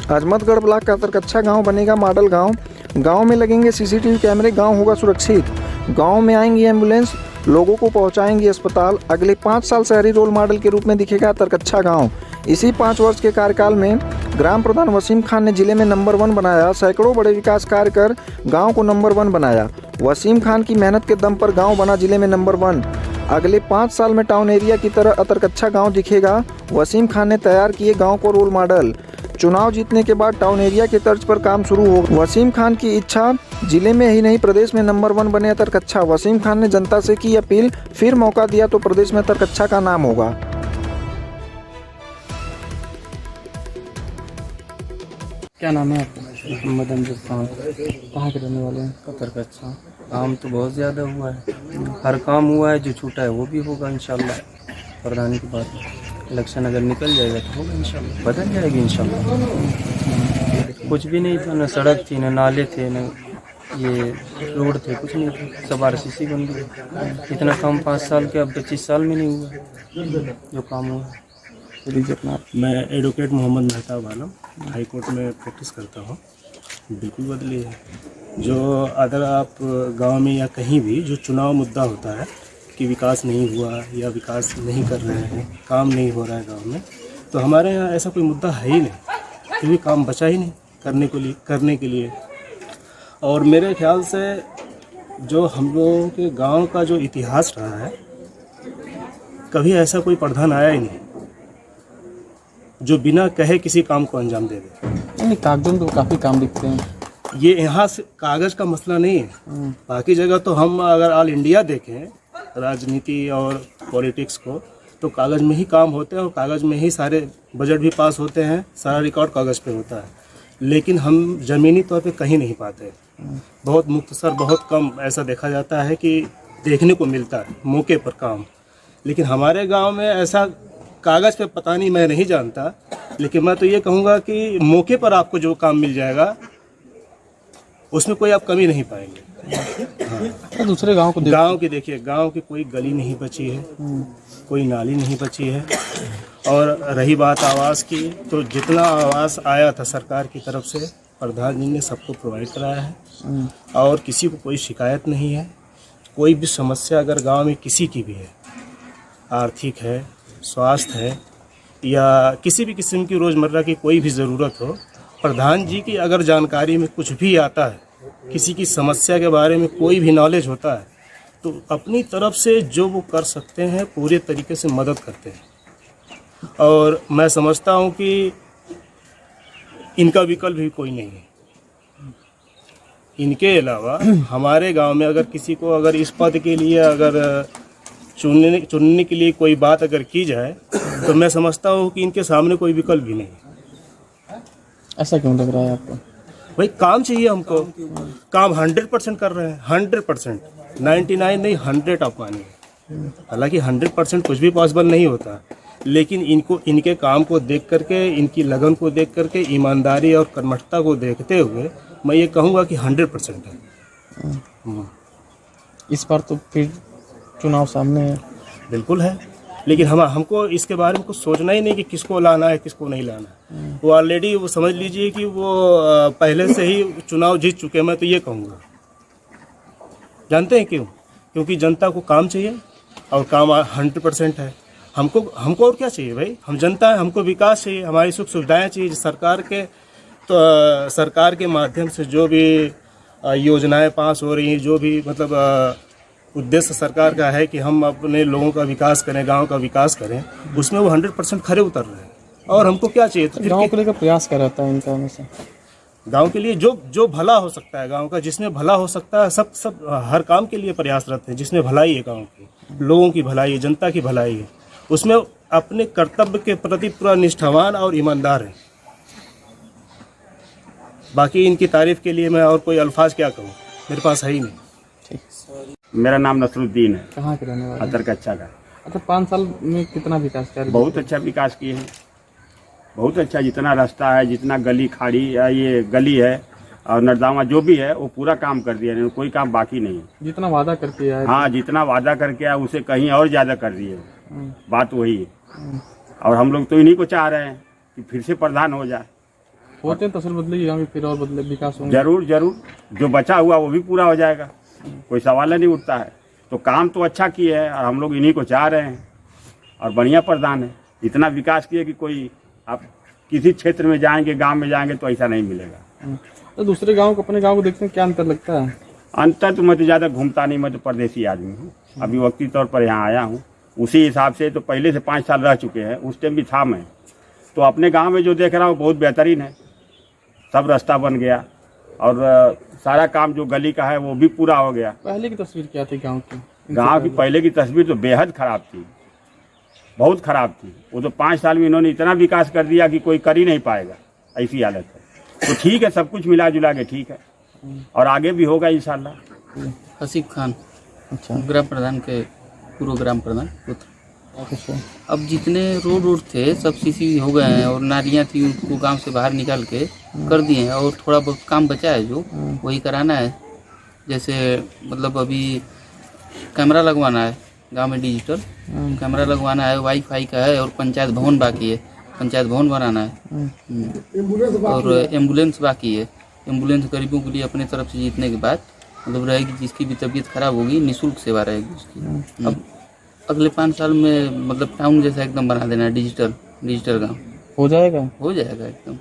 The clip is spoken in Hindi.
अजमतगढ़ ब्लॉक का तरकच्छा गांव बनेगा मॉडल गांव। गांव में लगेंगे सीसीटीवी कैमरे, गांव होगा सुरक्षित। गांव में आएंगी एम्बुलेंस, लोगों को पहुंचाएंगी अस्पताल। अगले 5 साल शहरी रोल मॉडल के रूप में दिखेगा तरकच्छा गांव। इसी 5 वर्ष के कार्यकाल में ग्राम प्रधान वसीम खान ने जिले में नंबर 1 बनाया। सैकड़ों बड़े विकास कार्य कर गाँव को नंबर 1 बनाया। वसीम खान की मेहनत के दम पर गाँव बना जिले में नंबर 1। अगले 5 साल में टाउन एरिया की तरह तरकच्छा गांव दिखेगा। वसीम खान ने तैयार किए गांव को रोल मॉडल। चुनाव जीतने के बाद टाउन एरिया के तर्ज पर काम शुरू होगा। वसीम खान की इच्छा जिले में ही नहीं प्रदेश में नंबर 1 बने तरकच्छा। वसीम खान ने जनता से की अपील, फिर मौका दिया तो प्रदेश में तरकच्छा का नाम होगा। क्या नाम है आपका? मोहम्मद अमजद खान। कहाँ के रहने वाले हैं? तरकच्छा। काम तो बहुत ज़्यादा हुआ है, हर काम हुआ है, जो छूटा है वो भी होगा इंशाल्लाह। प्रधानी की बात है, इलेक्शन अगर निकल जाएगा तो होगा इंशाल्लाह, बदल जाएगी इंशाल्लाह। कुछ भी नहीं था, न सड़क थी, न नाले थे, न ये रोड थे, कुछ नहीं थे, सब आरसीसी बन गई। इतना काम 5 साल के, अब 25 साल में नहीं हुआ जो काम हुआ। मैं एडवोकेट मोहम्मद मेहताब आलम हाई कोर्ट में प्रैक्टिस करता हूँ। बिल्कुल बदली है। जो अगर आप गांव में या कहीं भी जो चुनाव मुद्दा होता है कि विकास नहीं हुआ या विकास नहीं कर रहे हैं, काम नहीं हो रहा है गांव में, तो हमारे यहाँ ऐसा कोई मुद्दा है ही नहीं, क्योंकि काम बचा ही नहीं करने के लिए। और मेरे ख्याल से जो हम लोगों के गांव का जो इतिहास रहा है, कभी ऐसा कोई प्रधान आया ही नहीं जो बिना कहे किसी काम को अंजाम दे दे। नहीं, कागजों में तो काफ़ी काम दिखते हैं। ये यहाँ से कागज़ का मसला नहीं है, बाकी जगह तो हम अगर ऑल इंडिया देखें राजनीति और पॉलिटिक्स को, तो कागज़ में ही काम होते हैं और कागज़ में ही सारे बजट भी पास होते हैं, सारा रिकॉर्ड कागज़ पे होता है। लेकिन हम ज़मीनी तौर पे कहीं नहीं पाते। बहुत मुख्तसर, बहुत कम ऐसा देखा जाता है कि देखने को मिलता है मौके पर काम। लेकिन हमारे गाँव में ऐसा कागज़ पे पता नहीं, मैं नहीं जानता, लेकिन मैं तो ये कहूँगा कि मौके पर आपको जो काम मिल जाएगा उसमें कोई आप कमी नहीं पाएंगे। हाँ। तो दूसरे गांव की देखिए, गांव की कोई गली नहीं बची है, कोई नाली नहीं बची है। और रही बात आवास की, तो जितना आवास आया था सरकार की तरफ से, प्रधान जी ने सबको प्रोवाइड कराया है और किसी को कोई शिकायत नहीं है। कोई भी समस्या अगर गाँव में किसी की भी है, आर्थिक है, स्वास्थ्य है या किसी भी किस्म की रोज़मर्रा की कोई भी ज़रूरत हो, प्रधान जी की अगर जानकारी में कुछ भी आता है, किसी की समस्या के बारे में कोई भी नॉलेज होता है, तो अपनी तरफ से जो वो कर सकते हैं पूरे तरीके से मदद करते हैं। और मैं समझता हूँ कि इनका विकल्प भी कोई नहीं है। इनके अलावा हमारे गांव में अगर किसी को अगर इस पद के लिए अगर चुनने के लिए कोई बात अगर की जाए, तो मैं समझता हूँ कि इनके सामने कोई विकल्प भी नहीं। ऐसा क्यों लग रहा है आपको? भाई काम चाहिए हमको, काम 100% कर रहे हैं, 100%, 99 नहीं 100 आप मानिए। हालांकि 100% कुछ भी पॉसिबल नहीं होता, लेकिन इनके काम को देख करके, इनकी लगन को देख करके, ईमानदारी और कर्मठता को देखते हुए मैं ये कहूँगा कि 100% है। इस बार तो फिर चुनाव सामने है। बिल्कुल है, लेकिन हमको इसके बारे में कुछ सोचना ही नहीं कि किसको लाना है, किसको नहीं लाना है। वो ऑलरेडी वो समझ लीजिए कि वो पहले से ही चुनाव जीत चुके हैं, मैं तो ये कहूँगा। जानते हैं क्यों? क्योंकि जनता को काम चाहिए और काम 100% है। हमको और क्या चाहिए भाई? हम जनता है, हमको विकास चाहिए, हमारी सुख सुविधाएँ चाहिए। सरकार के माध्यम से जो भी योजनाएँ पास हो रही हैं, जो भी मतलब उद्देश्य सरकार का है कि हम अपने लोगों का विकास करें, गांव का विकास करें, उसमें वो 100% खरे उतर रहे हैं। और हमको क्या चाहिए? तो गांव को लेकर प्रयास कर रहता है इनका हमेशा। गांव के लिए जो भला हो सकता है गांव का, जिसमें भला हो सकता है, सब हर काम के लिए प्रयासरत है। जिसमें भलाई है गांव की, लोगों की भलाई है, जनता की भलाई है, उसमें अपने कर्तव्य के प्रति पूरा निष्ठावान और ईमानदार है। बाकी इनकी तारीफ के लिए मैं और कोई अल्फाज क्या कहूँ, मेरे पास है ही नहीं। मेरा नाम नसरुद्दीन है। कहाँ के रहने वाले? तरकच्छा का। अच्छा, 5 साल में कितना विकास किया? बहुत अच्छा विकास किए हैं, बहुत अच्छा। जितना रास्ता है, जितना गली खाड़ी ये गली है और नर्दावा जो भी है, वो पूरा काम कर दिया है, कोई काम बाकी नहीं। जितना वादा करके आया है। हाँ, जितना वादा करके आया उसे कहीं और ज़्यादा कर दिए। बात वही है। और हम लोग तो इन्हीं को चाह रहे हैं कि फिर से प्रधान हो जाए। होते हैं तहसील बदलेगी गाँव की, फिर और बदले विकास होंगे। जरूर जरूर, जो बचा हुआ वो भी पूरा हो जाएगा, कोई सवाल नहीं उठता है। तो काम तो अच्छा किए हैं और हम लोग इन्हीं को चाह रहे हैं और बढ़िया प्रधान है। इतना विकास किए कि कोई आप किसी क्षेत्र में जाएंगे, गांव में जाएंगे तो ऐसा नहीं मिलेगा। तो दूसरे गाँव को अपने गाँव को देखते हैं, क्या अंतर लगता है? अंतर तो मैं तो ज़्यादा घूमता नहीं, मैं तो परदेसी आदमी हूँ, अभी वक्ती तौर पर यहाँ आया हूँ। उसी हिसाब से तो पहले से 5 साल रह चुके हैं, उस टाइम भी था मैं। तो अपने गांव में जो देख रहा हूँ बहुत बेहतरीन है, सब रास्ता बन गया और सारा काम जो गली का है वो भी पूरा हो गया। पहले की तस्वीर क्या थी गाँव की? गांव की पहले की तस्वीर तो बेहद खराब थी, बहुत खराब थी। वो तो 5 साल में इन्होंने इतना विकास कर दिया कि कोई कर ही नहीं पाएगा, ऐसी हालत है। तो ठीक है, सब कुछ मिला जुला के ठीक है और आगे भी होगा इंशाल्लाह। हसीब खान, अच्छा ग्राम प्रधान के पूर्व ग्राम प्रधान पुत्र। अच्छा। अब जितने रोड थे सब सीसी हो गए हैं और नालियाँ थी उनको गांव से बाहर निकाल के कर दिए हैं और थोड़ा बहुत काम बचा है जो वही कराना है। जैसे मतलब अभी कैमरा लगवाना है गांव में, डिजिटल कैमरा लगवाना है, वाईफाई का है और पंचायत भवन बाकी है, पंचायत भवन बनाना है और एम्बुलेंस बाकी है। एम्बुलेंस गरीबों के लिए अपने तरफ से जीतने के बाद मतलब रहेगी, जिसकी भी तबीयत खराब होगी निःशुल्क सेवा रहेगी उसकी। अब अगले 5 साल में मतलब टाउन जैसा एकदम बना देना है, डिजिटल गांव हो जाएगा। हो जाएगा एकदम।